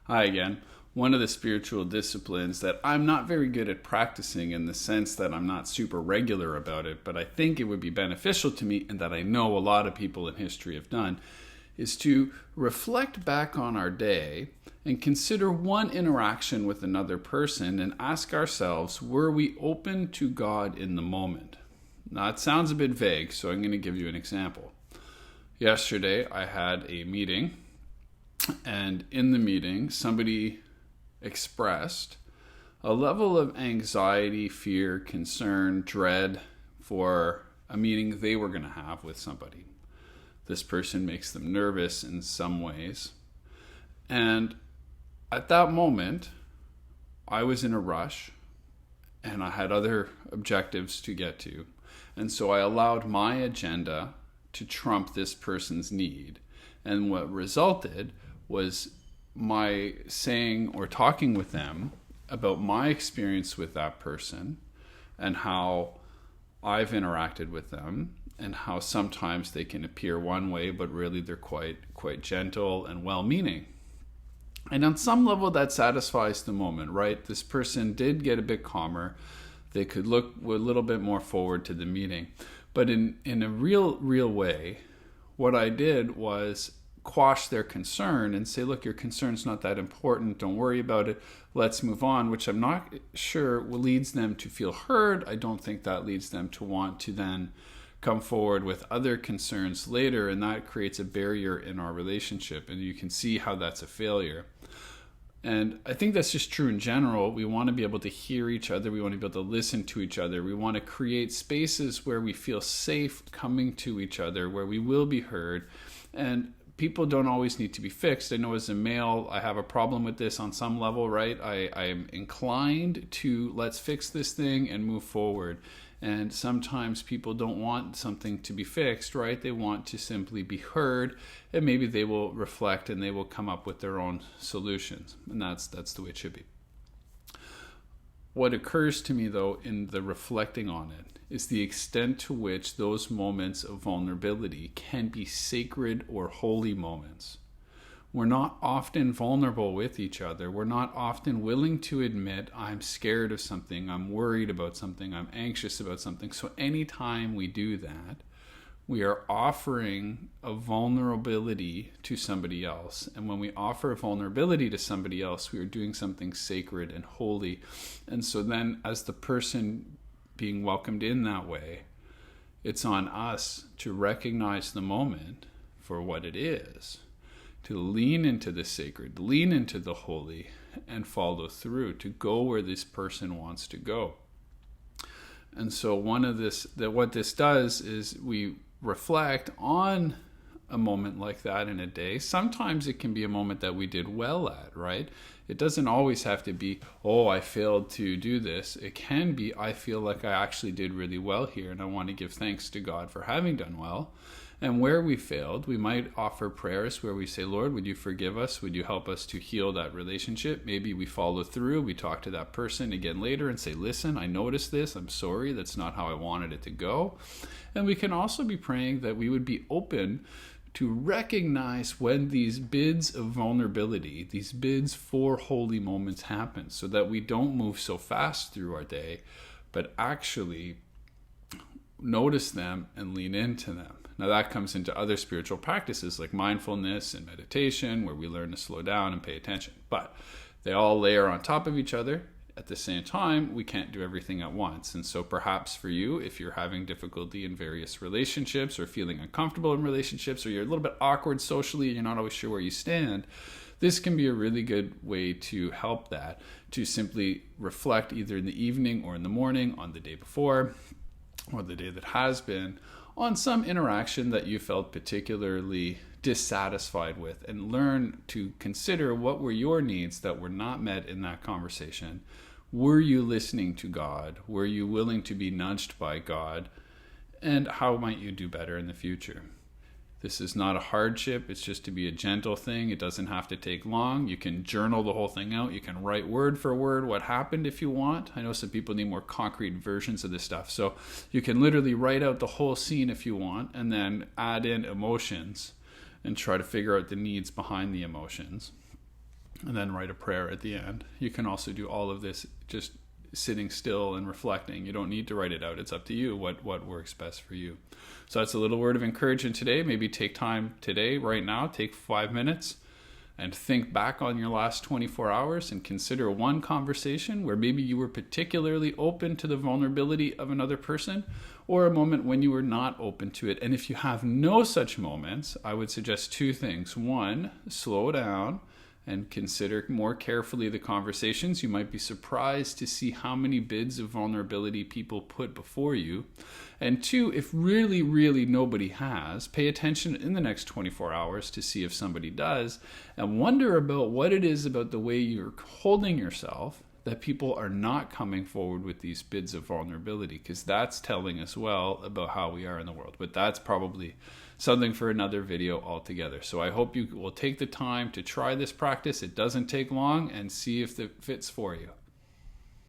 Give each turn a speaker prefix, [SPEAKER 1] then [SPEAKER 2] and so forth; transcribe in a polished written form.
[SPEAKER 1] Hi again. One of the spiritual disciplines that I'm not very good at practicing in the sense that I'm not super regular about it, but I think it would be beneficial to me and that I know a lot of people in history have done, is to reflect back on our day and consider one interaction with another person and ask ourselves, were we open to God in the moment? Now, it sounds a bit vague, so I'm going to give you an example. Yesterday, I had a meeting, and in the meeting, somebody expressed a level of anxiety, fear, concern, dread for a meeting they were going to have with somebody. This person makes them nervous in some ways. And at that moment, I was in a rush and I had other objectives to get to. And so I allowed my agenda to trump this person's need. And what resulted was my saying or talking with them about my experience with that person and how I've interacted with them and how sometimes they can appear one way, but really they're quite gentle and well-meaning. And on some level that satisfies the moment, right? This person did get a bit calmer. They could look a little bit more forward to the meeting. But in a real way, what I did was quash their concern and say, look, your concern's not that important. Don't worry about it. Let's move on, which I'm not sure leads them to feel heard. I don't think that leads them to want to then come forward with other concerns later, and that creates a barrier in our relationship, and you can see how that's a failure. And I think that's just true in general. We want to be able to hear each other. We want to be able to listen to each other. We want to create spaces where we feel safe coming to each other, where we will be heard. And people don't always need to be fixed. I know as a male, I have a problem with this on some level, right? I am inclined to let's fix this thing and move forward. And sometimes people don't want something to be fixed, right? They want to simply be heard, and maybe they will reflect and they will come up with their own solutions. And that's the way it should be. What occurs to me, though, in the reflecting on it is the extent to which those moments of vulnerability can be sacred or holy moments. We're not often vulnerable with each other. We're not often willing to admit, I'm scared of something, I'm worried about something, I'm anxious about something. So anytime we do that, we are offering a vulnerability to somebody else. And when we offer a vulnerability to somebody else, we are doing something sacred and holy. And so then as the person being welcomed in that way, it's on us to recognize the moment for what it is, to lean into the sacred, lean into the holy, and follow through, to go where this person wants to go. And so what this does is we reflect on a moment like that in a day. Sometimes it can be a moment that we did well at, right? It doesn't always have to be, oh, I failed to do this. It can be, I feel like I actually did really well here, and I want to give thanks to God for having done well. And where we failed, we might offer prayers where we say, Lord, would you forgive us? Would you help us to heal that relationship? Maybe we follow through. We talk to that person again later and say, listen, I noticed this. I'm sorry. That's not how I wanted it to go. And we can also be praying that we would be open to recognize when these bids of vulnerability, these bids for holy moments happen, so that we don't move so fast through our day, but actually notice them and lean into them. Now that comes into other spiritual practices like mindfulness and meditation, where we learn to slow down and pay attention. But they all layer on top of each other. At the same time, we can't do everything at once. And so perhaps for you, if you're having difficulty in various relationships or feeling uncomfortable in relationships, or you're a little bit awkward socially and you're not always sure where you stand, this can be a really good way to help that, to simply reflect either in the evening or in the morning, on the day before or the day that has been, on some interaction that you felt particularly dissatisfied with, and learn to consider what were your needs that were not met in that conversation. Were you listening to God? Were you willing to be nudged by God? And how might you do better in the future? This is not a hardship. It's just to be a gentle thing. It doesn't have to take long. You can journal the whole thing out. You can write word for word what happened if you want. I know some people need more concrete versions of this stuff. So you can literally write out the whole scene if you want, and then add in emotions and try to figure out the needs behind the emotions. and then write a prayer at the end. You can also do all of this just sitting still and reflecting. You don't need to write it out. It's up to you what works best for you. So that's a little word of encouragement today. Maybe take time today, right now, take 5 minutes and think back on your last 24 hours and consider one conversation where maybe you were particularly open to the vulnerability of another person, or a moment when you were not open to it. And if you have no such moments, I would suggest 2 things. 1, slow down and consider more carefully the conversations. You might be surprised to see how many bids of vulnerability people put before you. And 2, if really, really nobody has, pay attention in the next 24 hours to see if somebody does, and wonder about what it is about the way you're holding yourself that people are not coming forward with these bids of vulnerability, because that's telling us well about how we are in the world. But that's probably something for another video altogether. So I hope you will take the time to try this practice. It doesn't take long, and see if it fits for you.